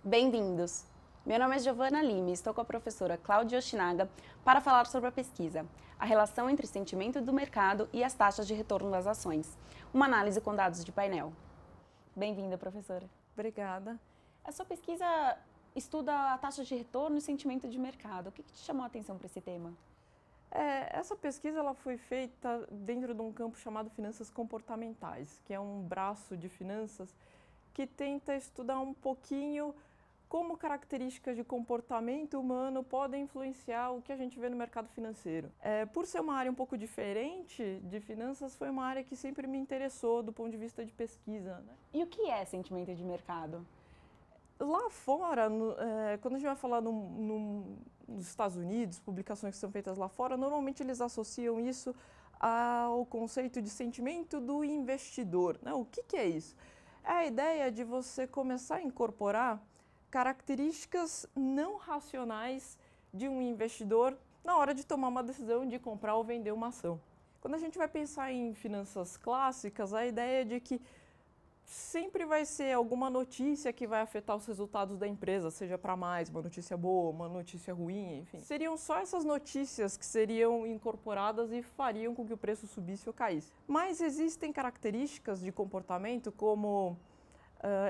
Bem-vindos! Meu nome é Giovana Lima e estou com a professora Cláudia Yoshinaga para falar sobre a pesquisa, a relação entre sentimento do mercado e as taxas de retorno das ações, uma análise com dados de painel. Bem-vinda, professora. Obrigada. A sua pesquisa estuda a taxa de retorno e sentimento de mercado. O que te chamou a atenção para esse tema? Essa pesquisa ela foi feita dentro de um campo chamado finanças comportamentais, que é um braço de finanças que tenta estudar um pouquinho como características de comportamento humano podem influenciar o que a gente vê no mercado financeiro. Por ser uma área um pouco diferente de finanças, foi uma área que sempre me interessou do ponto de vista de pesquisa, né? E o que é sentimento de mercado? Lá fora, quando a gente vai falar nos Estados Unidos, publicações que são feitas lá fora, normalmente eles associam isso ao conceito de sentimento do investidor, né? O que é isso? É a ideia de você começar a incorporar características não racionais de um investidor na hora de tomar uma decisão de comprar ou vender uma ação. Quando a gente vai pensar em finanças clássicas, a ideia é de que sempre vai ser alguma notícia que vai afetar os resultados da empresa, seja para mais, uma notícia boa, uma notícia ruim, enfim. Seriam só essas notícias que seriam incorporadas e fariam com que o preço subisse ou caísse. Mas existem características de comportamento como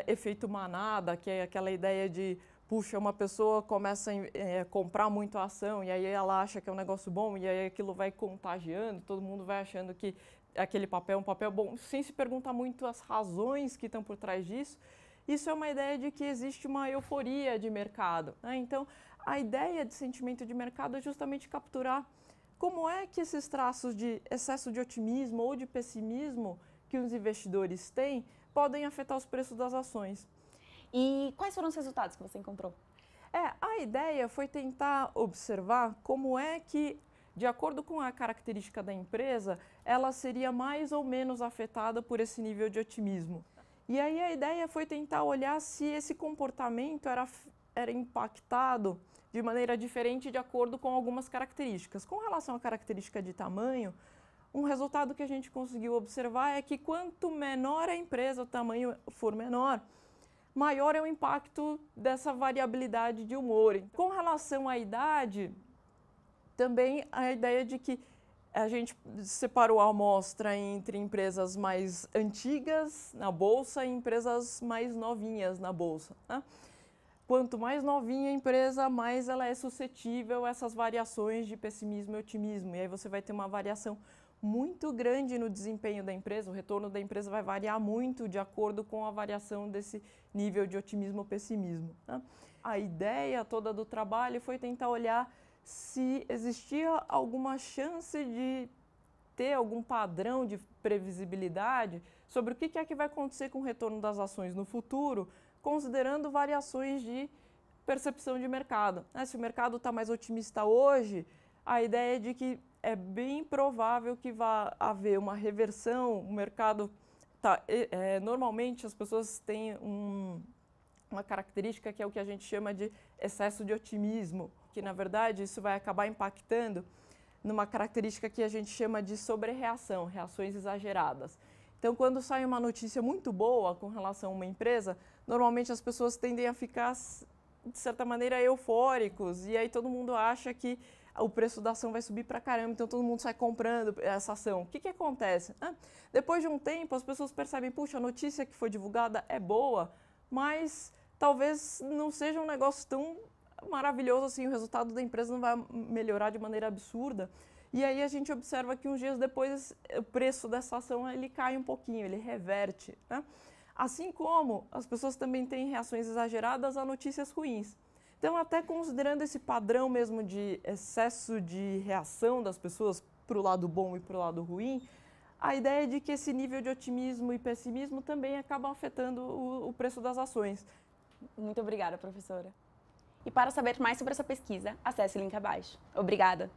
efeito manada, que é aquela ideia de, puxa, uma pessoa começa a comprar muito a ação e aí ela acha que é um negócio bom e aí aquilo vai contagiando, todo mundo vai achando que aquele papel é um papel bom, sem se perguntar muito as razões que estão por trás disso. Isso é uma ideia de que existe uma euforia de mercado, né? Então, a ideia de sentimento de mercado é justamente capturar como é que esses traços de excesso de otimismo ou de pessimismo que os investidores têm podem afetar os preços das ações. E quais foram os resultados que você encontrou? A ideia foi tentar observar como é que, de acordo com a característica da empresa, ela seria mais ou menos afetada por esse nível de otimismo. E aí a ideia foi tentar olhar se esse comportamento era impactado de maneira diferente de acordo com algumas características. Com relação à característica de tamanho, um resultado que a gente conseguiu observar é que quanto menor a empresa, o tamanho for menor, maior é o impacto dessa variabilidade de humor. Com relação à idade, também a ideia de que a gente separou a amostra entre empresas mais antigas na bolsa e empresas mais novinhas na bolsa, né? Quanto mais novinha a empresa, mais ela é suscetível a essas variações de pessimismo e otimismo. E aí você vai ter uma variação muito grande no desempenho da empresa, o retorno da empresa vai variar muito de acordo com a variação desse nível de otimismo ou pessimismo, né? A ideia toda do trabalho foi tentar olhar se existia alguma chance de ter algum padrão de previsibilidade sobre o que é que vai acontecer com o retorno das ações no futuro, considerando variações de percepção de mercado, né? Se o mercado está mais otimista hoje, a ideia é de que é bem provável que vá haver uma reversão, o mercado normalmente as pessoas têm uma característica que é o que a gente chama de excesso de otimismo, que na verdade isso vai acabar impactando numa característica que a gente chama de sobrereação, reações exageradas. Então, quando sai uma notícia muito boa com relação a uma empresa, normalmente as pessoas tendem a ficar, de certa maneira, eufóricos, e aí todo mundo acha que o preço da ação vai subir pra caramba, então todo mundo sai comprando essa ação. O que acontece? Depois de um tempo, as pessoas percebem, puxa, a notícia que foi divulgada é boa, mas talvez não seja um negócio tão maravilhoso assim, o resultado da empresa não vai melhorar de maneira absurda. E aí a gente observa que uns dias depois o preço dessa ação ele cai um pouquinho, ele reverte, né? Assim como as pessoas também têm reações exageradas a notícias ruins. Então, até considerando esse padrão mesmo de excesso de reação das pessoas para o lado bom e para o lado ruim, a ideia é de que esse nível de otimismo e pessimismo também acaba afetando o preço das ações. Muito obrigada, professora. E para saber mais sobre essa pesquisa, acesse o link abaixo. Obrigada!